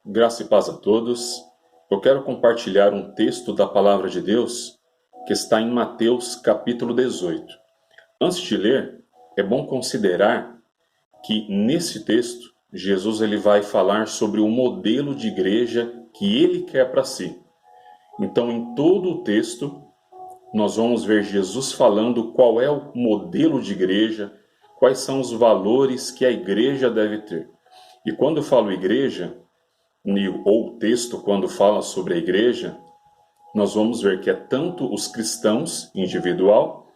Graça e paz a todos. Eu quero compartilhar um texto da Palavra de Deus que está em Mateus capítulo 18. Antes de ler, é bom considerar que nesse texto Jesus ele vai falar sobre o modelo de igreja que ele quer para si. Então, em todo o texto, nós vamos ver Jesus falando qual é o modelo de igreja, quais são os valores que a igreja deve ter. E quando eu falo igreja, ou o texto quando fala sobre a igreja, nós vamos ver que é tanto os cristãos individual,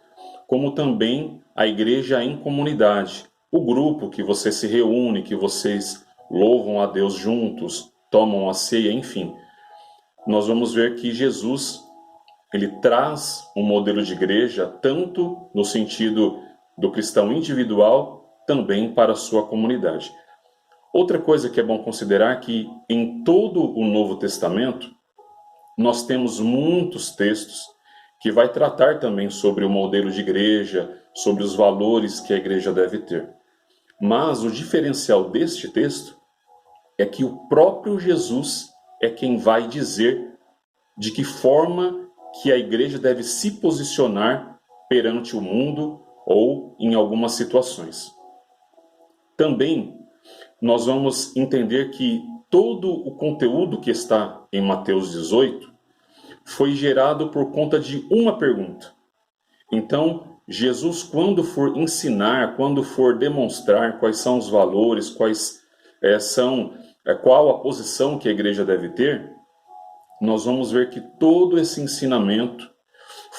como também a igreja em comunidade. O grupo que você se reúne, que vocês louvam a Deus juntos, tomam a ceia, enfim. Nós vamos ver que Jesus, ele traz um modelo de igreja tanto no sentido do cristão individual, também para a sua comunidade. Outra coisa que é bom considerar é que em todo o Novo Testamento, nós temos muitos textos que vai tratar também sobre o modelo de igreja, sobre os valores que a igreja deve ter. Mas o diferencial deste texto é que o próprio Jesus é quem vai dizer de que forma que a igreja deve se posicionar perante o mundo ou em algumas situações. Também nós vamos entender que todo o conteúdo que está em Mateus 18 foi gerado por conta de uma pergunta. Então, Jesus, quando for ensinar, quando for demonstrar quais são os valores, qual a posição que a igreja deve ter, nós vamos ver que todo esse ensinamento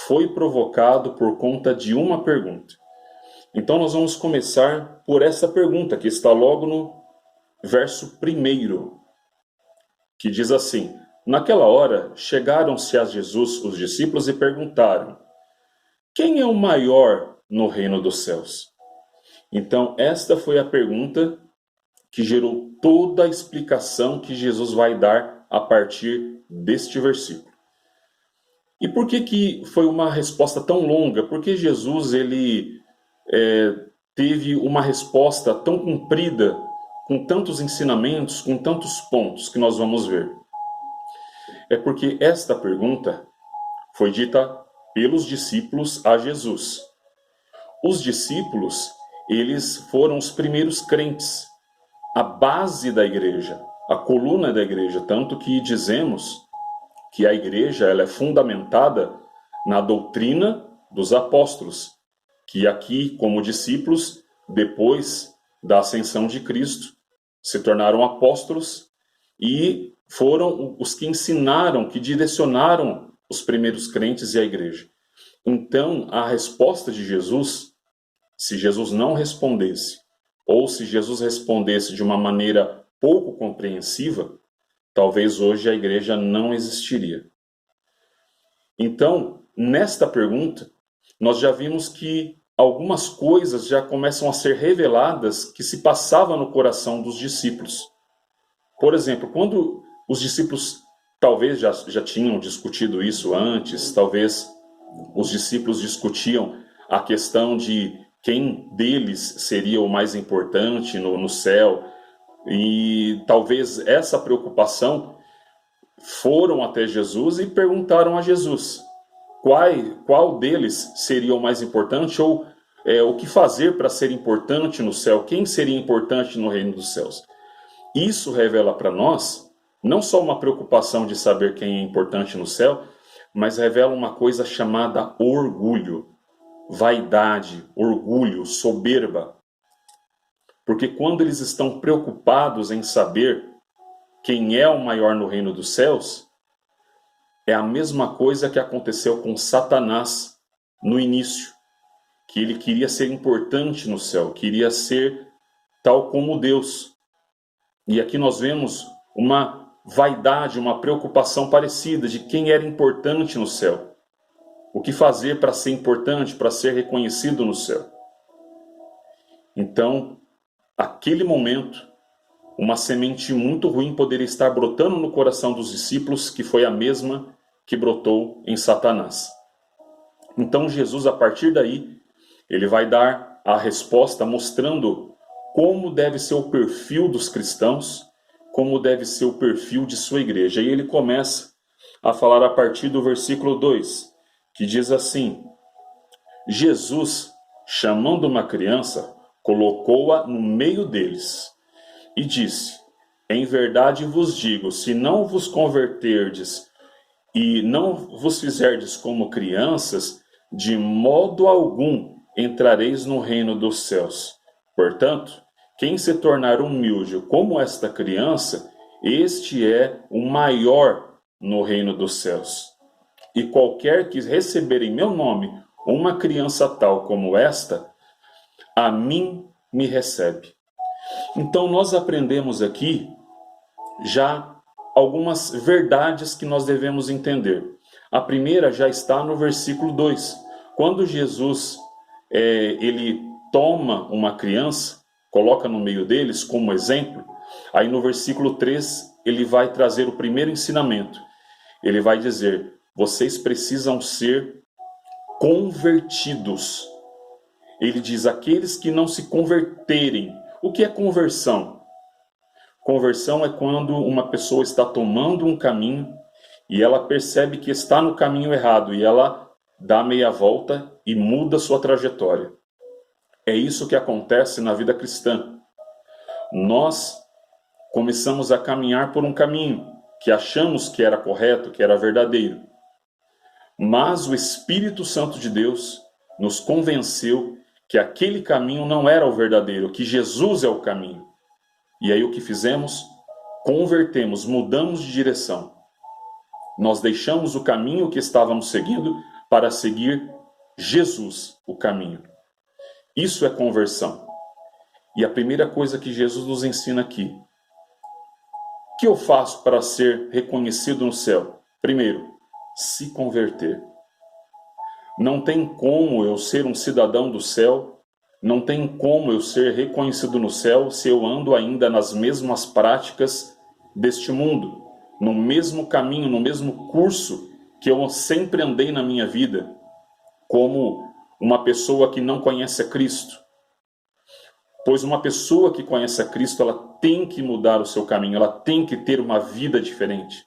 foi provocado por conta de uma pergunta. Então, nós vamos começar por essa pergunta que está logo no verso 1, que diz assim: Naquela hora, chegaram-se a Jesus os discípulos e perguntaram: Quem é o maior no reino dos céus? Então, esta foi a pergunta que gerou toda a explicação que Jesus vai dar a partir deste versículo. E por que foi uma resposta tão longa? Porque Jesus ele teve uma resposta tão comprida, com tantos ensinamentos, com tantos pontos que nós vamos ver. É porque esta pergunta foi dita pelos discípulos a Jesus. Os discípulos, eles foram os primeiros crentes, a base da igreja, a coluna da igreja, tanto que dizemos que a igreja ela é fundamentada na doutrina dos apóstolos, que aqui, como discípulos, depois da ascensão de Cristo, se tornaram apóstolos e foram os que ensinaram, que direcionaram os primeiros crentes e a igreja. Então, a resposta de Jesus, se Jesus não respondesse, ou se Jesus respondesse de uma maneira pouco compreensiva, talvez hoje a igreja não existiria. Então, nesta pergunta, nós já vimos que algumas coisas já começam a ser reveladas que se passava no coração dos discípulos. Por exemplo, quando os discípulos talvez já tinham discutido isso antes, talvez os discípulos discutiam a questão de quem deles seria o mais importante no céu, e talvez essa preocupação foram até Jesus e perguntaram a Jesus qual deles seria o mais importante, ou o que fazer para ser importante no céu, quem seria importante no reino dos céus. Isso revela para nós não só uma preocupação de saber quem é importante no céu, mas revela uma coisa chamada orgulho, vaidade, orgulho, soberba. Porque quando eles estão preocupados em saber quem é o maior no reino dos céus, é a mesma coisa que aconteceu com Satanás no início, que ele queria ser importante no céu, queria ser tal como Deus. E aqui nós vemos uma vaidade, uma preocupação parecida de quem era importante no céu. O que fazer para ser importante, para ser reconhecido no céu. Então, naquele momento, uma semente muito ruim poderia estar brotando no coração dos discípulos, que foi a mesma que brotou em Satanás. Então Jesus, a partir daí, ele vai dar a resposta mostrando como deve ser o perfil dos cristãos, como deve ser o perfil de sua igreja. E ele começa a falar a partir do versículo 2, que diz assim: Jesus, chamando uma criança, colocou-a no meio deles e disse: Em verdade vos digo, se não vos converterdes e não vos fizerdes como crianças, de modo algum entrareis no reino dos céus. Portanto, quem se tornar humilde como esta criança, este é o maior no reino dos céus. E qualquer que receber em meu nome uma criança tal como esta, a mim me recebe. Então nós aprendemos aqui já algumas verdades que nós devemos entender. A primeira já está no versículo 2. Quando Jesus ele toma uma criança, coloca no meio deles como exemplo, aí no versículo 3 ele vai trazer o primeiro ensinamento. Ele vai dizer: vocês precisam ser convertidos. Ele diz: aqueles que não se converterem. O que é conversão? Conversão é quando uma pessoa está tomando um caminho e ela percebe que está no caminho errado e ela dá meia volta e muda sua trajetória. É isso que acontece na vida cristã. Nós começamos a caminhar por um caminho que achamos que era correto, que era verdadeiro. Mas o Espírito Santo de Deus nos convenceu que aquele caminho não era o verdadeiro, que Jesus é o caminho. E aí o que fizemos? Convertemos, mudamos de direção. Nós deixamos o caminho que estávamos seguindo para seguir Jesus, o caminho. Isso é conversão. E a primeira coisa que Jesus nos ensina aqui: o que eu faço para ser reconhecido no céu? Primeiro, se converter. Não tem como eu ser um cidadão do céu, não tem como eu ser reconhecido no céu se eu ando ainda nas mesmas práticas deste mundo, no mesmo caminho, no mesmo curso que eu sempre andei na minha vida, como uma pessoa que não conhece a Cristo. Pois uma pessoa que conhece a Cristo, ela tem que mudar o seu caminho, ela tem que ter uma vida diferente.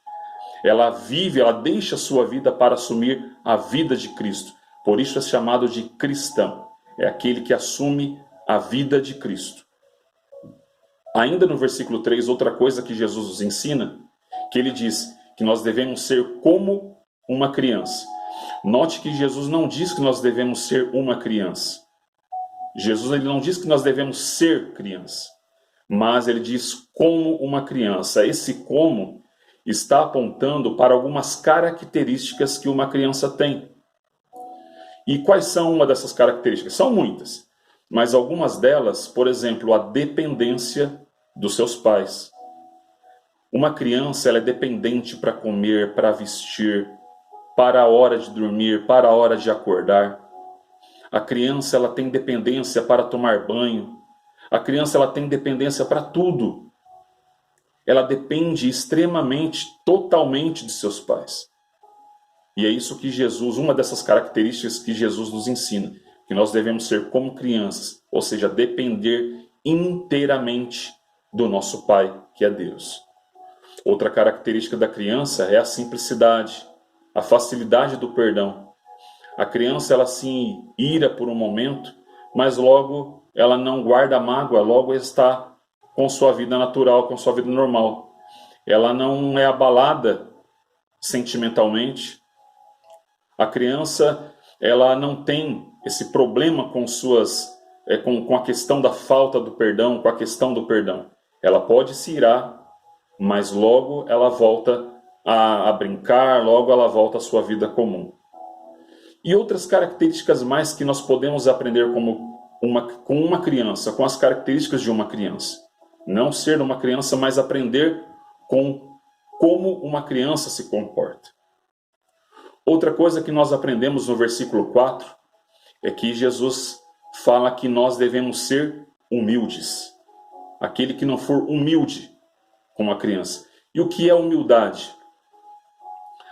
Ela vive, ela deixa a sua vida para assumir a vida de Cristo. Por isso é chamado de cristão. É aquele que assume a vida de Cristo. Ainda no versículo 3, outra coisa que Jesus nos ensina, que ele diz que nós devemos ser como uma criança. Note que Jesus não diz que nós devemos ser uma criança. Jesus ele não diz que nós devemos ser criança, mas ele diz como uma criança. Esse como está apontando para algumas características que uma criança tem. E quais são uma dessas características? São muitas, mas algumas delas, por exemplo, a dependência dos seus pais. Uma criança ela é dependente para comer, para vestir, para a hora de dormir, para a hora de acordar. A criança ela tem dependência para tomar banho. A criança ela tem dependência para tudo. Ela depende extremamente, totalmente de seus pais. E é isso que Jesus, uma dessas características que Jesus nos ensina, que nós devemos ser como crianças, ou seja, depender inteiramente do nosso Pai, que é Deus. Outra característica da criança é a simplicidade, a facilidade do perdão. A criança ela se ira por um momento, mas logo ela não guarda mágoa, logo está com sua vida natural, com sua vida normal. Ela não é abalada sentimentalmente. A criança ela não tem esse problema com com a questão da falta do perdão, com a questão do perdão. Ela pode se irar, mas logo ela volta a brincar, logo ela volta à sua vida comum. E outras características mais que nós podemos aprender com uma criança, com as características de uma criança. Não ser uma criança, mas aprender com como uma criança se comporta. Outra coisa que nós aprendemos no versículo 4 é que Jesus fala que nós devemos ser humildes. Aquele que não for humilde como a criança. E o que é humildade?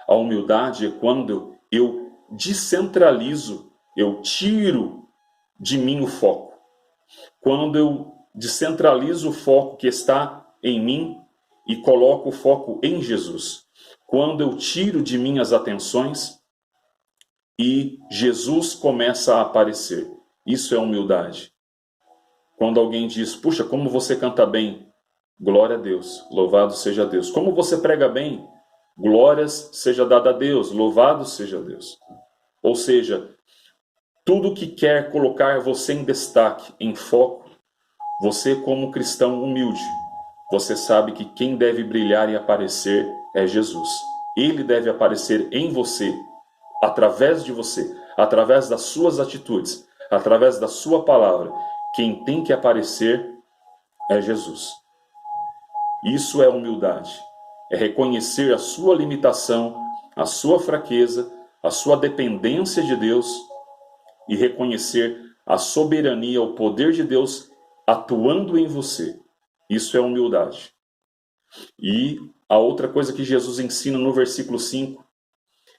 A humildade é quando eu descentralizo, eu tiro de mim o foco. Quando eu descentralizo o foco que está em mim e coloco o foco em Jesus. Quando eu tiro de mim as atenções e Jesus começa a aparecer. Isso é humildade. Quando alguém diz, puxa, como você canta bem, glória a Deus, louvado seja Deus. Como você prega bem, glórias seja dada a Deus, louvado seja Deus. Ou seja, tudo que quer colocar você em destaque, em foco, você como cristão humilde, você sabe que quem deve brilhar e aparecer é Jesus. Ele deve aparecer em você, através de você, através das suas atitudes, através da sua palavra. Quem tem que aparecer é Jesus. Isso é humildade. É reconhecer a sua limitação, a sua fraqueza, a sua dependência de Deus e reconhecer a soberania, o poder de Deus atuando em você. Isso é humildade. E a outra coisa que Jesus ensina no versículo 5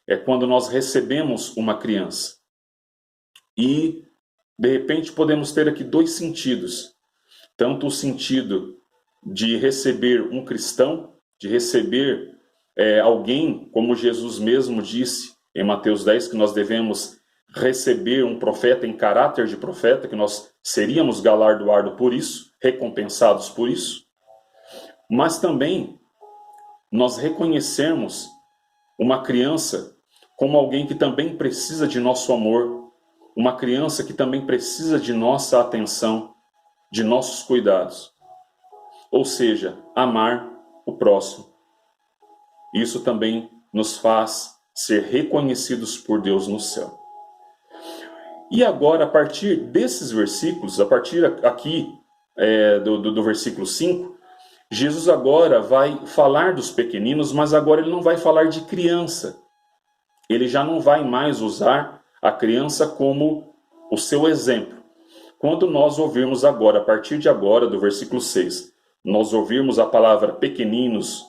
é quando nós recebemos uma criança. E, de repente, podemos ter aqui dois sentidos. Tanto o sentido de receber um cristão, de receber alguém, como Jesus mesmo disse em Mateus 10, que nós devemos receber um profeta em caráter de profeta, que nós seríamos galardoados por isso, recompensados por isso. Mas também nós reconhecermos uma criança como alguém que também precisa de nosso amor, uma criança que também precisa de nossa atenção, de nossos cuidados. Ou seja, amar o próximo. Isso também nos faz ser reconhecidos por Deus no céu. E agora, a partir desses versículos, a partir aqui do versículo 5, Jesus agora vai falar dos pequeninos, mas agora ele não vai falar de criança. Ele já não vai mais usar a criança como o seu exemplo. Quando nós ouvirmos agora, a partir de agora, do versículo 6, nós ouvirmos a palavra pequeninos,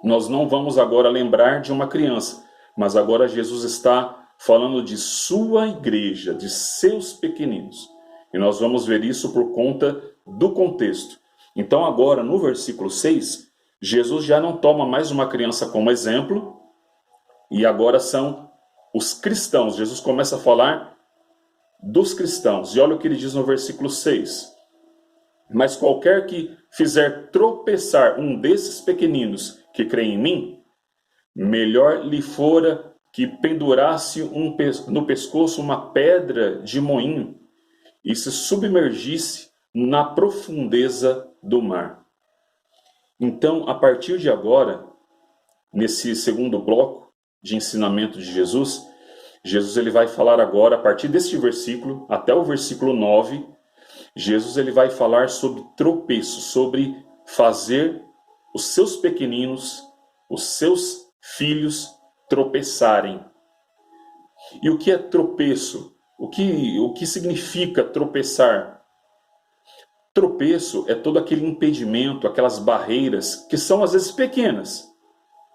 nós não vamos agora lembrar de uma criança, mas agora Jesus está falando de sua igreja, de seus pequeninos. E nós vamos ver isso por conta do contexto. Então agora, no versículo 6, Jesus já não toma mais uma criança como exemplo, e agora são os cristãos. Jesus começa a falar dos cristãos. E olha o que ele diz no versículo 6. Mas qualquer que fizer tropeçar um desses pequeninos que crê em mim, melhor lhe fora que pendurasse no pescoço uma pedra de moinho e se submergisse na profundeza do mar. Então, a partir de agora, nesse segundo bloco de ensinamento de Jesus, Jesus ele vai falar agora, a partir deste versículo até o versículo 9, Jesus ele vai falar sobre tropeço, sobre fazer os seus pequeninos, os seus filhos tropeçarem. E o que é tropeço? O que significa tropeçar? Tropeço é todo aquele impedimento, aquelas barreiras que são às vezes pequenas.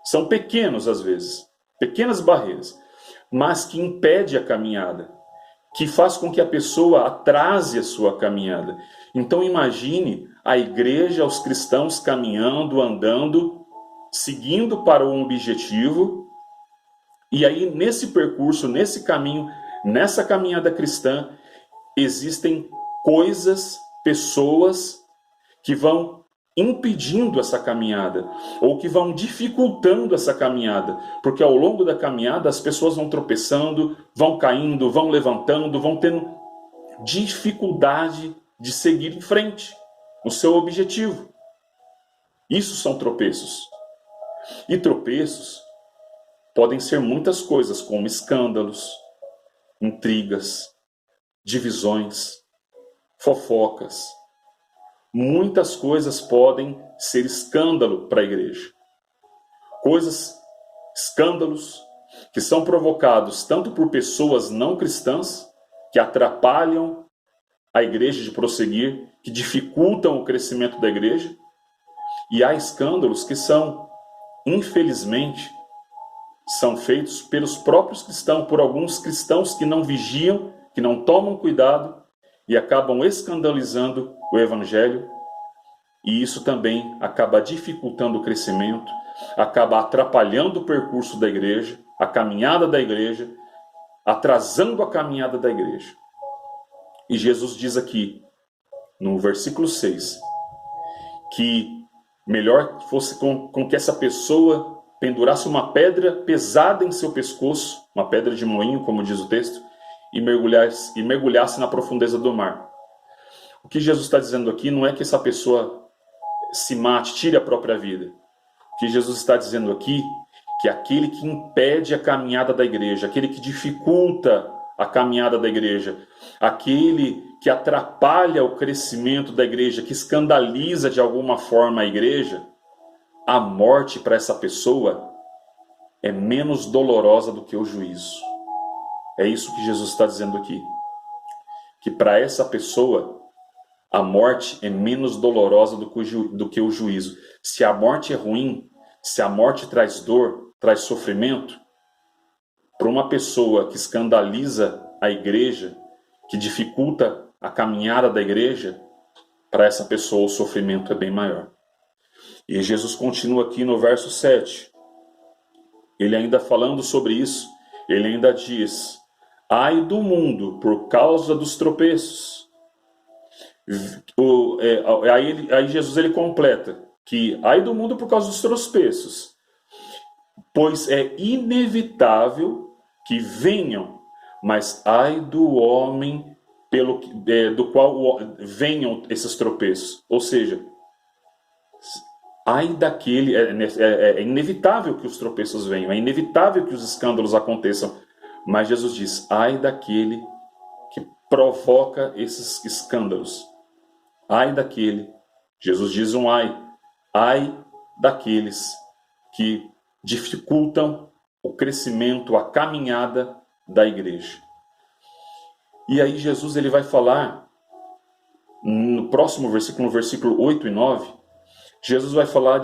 São pequenos às vezes, pequenas barreiras, mas que impede a caminhada, que faz com que a pessoa atrase a sua caminhada. Então imagine a igreja, os cristãos caminhando, andando, seguindo para um objetivo, e aí nesse percurso, nesse caminho, nessa caminhada cristã, existem coisas, pessoas que vão impedindo essa caminhada, ou que vão dificultando essa caminhada, porque ao longo da caminhada as pessoas vão tropeçando, vão caindo, vão levantando, vão tendo dificuldade de seguir em frente no seu objetivo. Isso são tropeços. E tropeços podem ser muitas coisas, como escândalos, intrigas, divisões, fofocas. Muitas coisas podem ser escândalo para a igreja. Escândalos que são provocados tanto por pessoas não cristãs, que atrapalham a igreja de prosseguir, que dificultam o crescimento da igreja. E há escândalos que infelizmente, são feitos pelos próprios cristãos, por alguns cristãos que não vigiam, que não tomam cuidado e acabam escandalizando o evangelho e isso também acaba dificultando o crescimento, acaba atrapalhando o percurso da igreja, a caminhada da igreja, atrasando a caminhada da igreja. E Jesus diz aqui, no versículo 6, que melhor fosse com que essa pessoa pendurasse uma pedra pesada em seu pescoço, uma pedra de moinho, como diz o texto, e mergulhasse na profundeza do mar. O que Jesus está dizendo aqui não é que essa pessoa se mate, tire a própria vida. O que Jesus está dizendo aqui que aquele que impede a caminhada da igreja, aquele que dificulta a caminhada da igreja, aquele que atrapalha o crescimento da igreja, que escandaliza de alguma forma a igreja, a morte para essa pessoa é menos dolorosa do que o juízo. É isso que Jesus está dizendo aqui. Que para essa pessoa, a morte é menos dolorosa do que o juízo. Se a morte é ruim, se a morte traz dor, traz sofrimento, para uma pessoa que escandaliza a igreja, que dificulta a caminhada da igreja, para essa pessoa o sofrimento é bem maior. E Jesus continua aqui no verso 7. Ele ainda falando sobre isso, ele ainda diz: ai do mundo por causa dos tropeços. Aí Jesus ele completa que ai do mundo por causa dos tropeços, pois é inevitável que venham, mas ai do homem do qual venham esses tropeços. Ou seja, ai daquele, é inevitável que os tropeços venham, é inevitável que os escândalos aconteçam, mas Jesus diz, ai daquele que provoca esses escândalos, ai daquele, Jesus diz um ai daqueles que dificultam o crescimento, a caminhada da igreja. E aí Jesus ele vai falar, no próximo versículo, no versículo 8 e 9, Jesus vai falar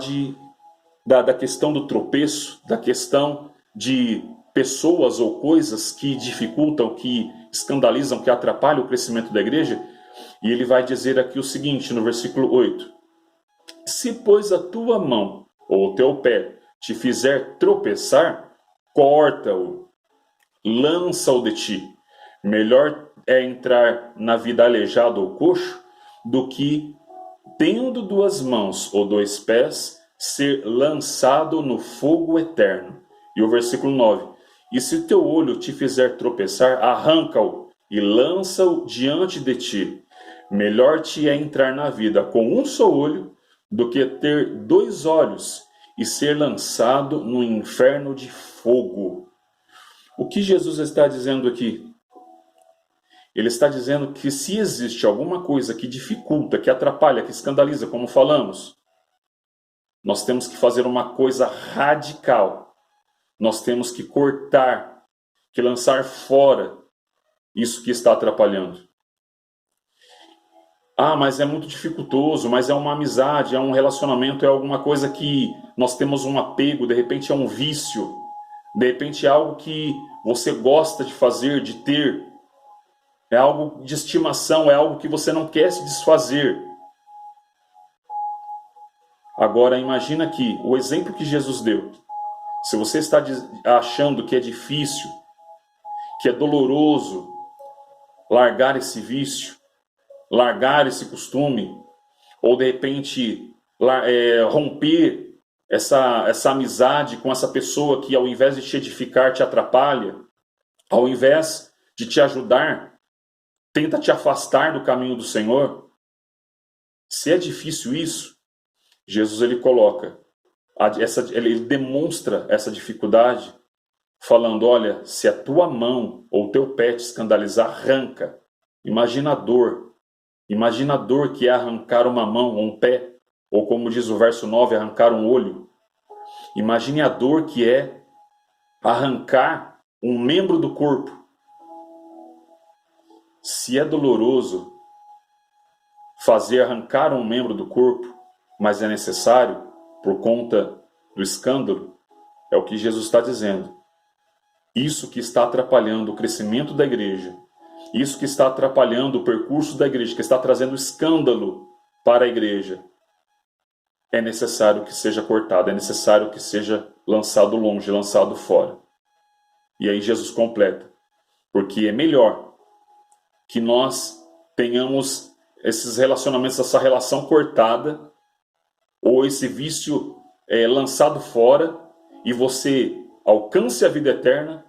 da questão do tropeço, da questão de pessoas ou coisas que dificultam, que escandalizam, que atrapalham o crescimento da igreja. E ele vai dizer aqui o seguinte, no versículo 8. Se, pois, a tua mão ou o teu pé te fizer tropeçar, corta-o, lança-o de ti. Melhor é entrar na vida aleijado ou coxo do que, tendo duas mãos ou dois pés, ser lançado no fogo eterno. E o versículo 9. E se teu olho te fizer tropeçar, arranca-o e lança-o diante de ti. Melhor te é entrar na vida com um só olho do que ter dois olhos e ser lançado no inferno de fogo. O que Jesus está dizendo aqui? Ele está dizendo que se existe alguma coisa que dificulta, que atrapalha, que escandaliza, como falamos, nós temos que fazer uma coisa radical. Nós temos que cortar, que lançar fora isso que está atrapalhando. Ah, mas é muito dificultoso, mas é uma amizade, é um relacionamento, é alguma coisa que nós temos um apego, de repente é um vício, de repente é algo que você gosta de fazer, de ter, é algo de estimação, é algo que você não quer se desfazer. Agora imagina que o exemplo que Jesus deu, se você está achando que é difícil, que é doloroso largar esse vício, largar esse costume, ou de repente romper essa amizade com essa pessoa que ao invés de te edificar, te atrapalha, ao invés de te ajudar, tenta te afastar do caminho do Senhor. Se é difícil isso, Jesus ele coloca, ele demonstra essa dificuldade, falando, olha, se a tua mão ou o teu pé te escandalizar, arranca. Imagina a dor que é arrancar uma mão ou um pé, ou como diz o verso 9, arrancar um olho. Imagine a dor que é arrancar um membro do corpo. Se é doloroso fazer arrancar um membro do corpo, mas é necessário por conta do escândalo, é o que Jesus está dizendo. Isso que está atrapalhando o crescimento da igreja, isso que está atrapalhando o percurso da igreja, que está trazendo escândalo para a igreja, é necessário que seja cortado, é necessário que seja lançado longe, lançado fora. E aí Jesus completa, porque é melhor que nós tenhamos esses relacionamentos, essa relação cortada, ou esse vício lançado fora, e você alcance a vida eterna,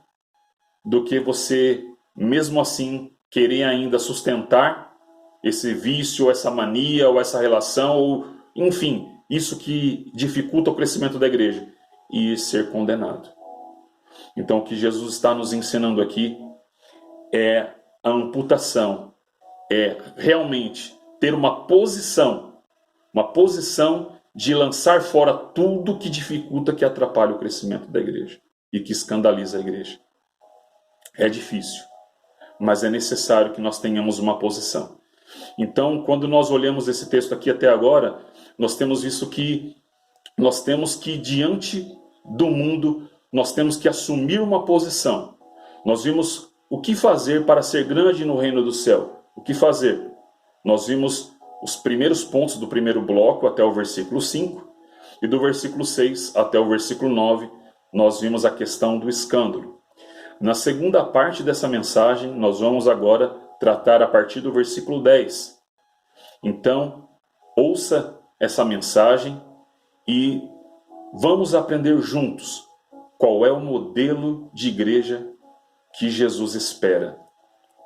do que você, mesmo assim, querer ainda sustentar esse vício, ou essa mania, ou essa relação, ou enfim, isso que dificulta o crescimento da igreja, e ser condenado. Então, o que Jesus está nos ensinando aqui é a amputação, é realmente ter uma posição de lançar fora tudo que dificulta, que atrapalha o crescimento da igreja e que escandaliza a igreja. É difícil, mas é necessário que nós tenhamos uma posição. Então, quando nós olhamos esse texto aqui até agora, nós temos visto que nós temos que, diante do mundo, nós temos que assumir uma posição. Nós vimos o que fazer para ser grande no reino do céu. O que fazer? Nós vimos os primeiros pontos do primeiro bloco até o versículo 5, e do versículo 6 até o versículo 9, nós vimos a questão do escândalo. Na segunda parte dessa mensagem, nós vamos agora tratar a partir do versículo 10. Então, ouça essa mensagem e vamos aprender juntos qual é o modelo de igreja que Jesus espera.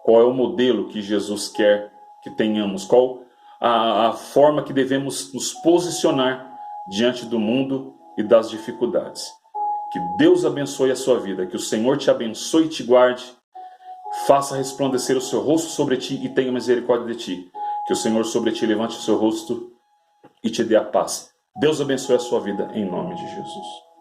Qual é o modelo que Jesus quer que tenhamos? Qual a forma que devemos nos posicionar diante do mundo e das dificuldades? Que Deus abençoe a sua vida, que o Senhor te abençoe e te guarde, faça resplandecer o seu rosto sobre ti e tenha misericórdia de ti. Que o Senhor sobre ti levante o seu rosto e te dê a paz. Deus abençoe a sua vida em nome de Jesus.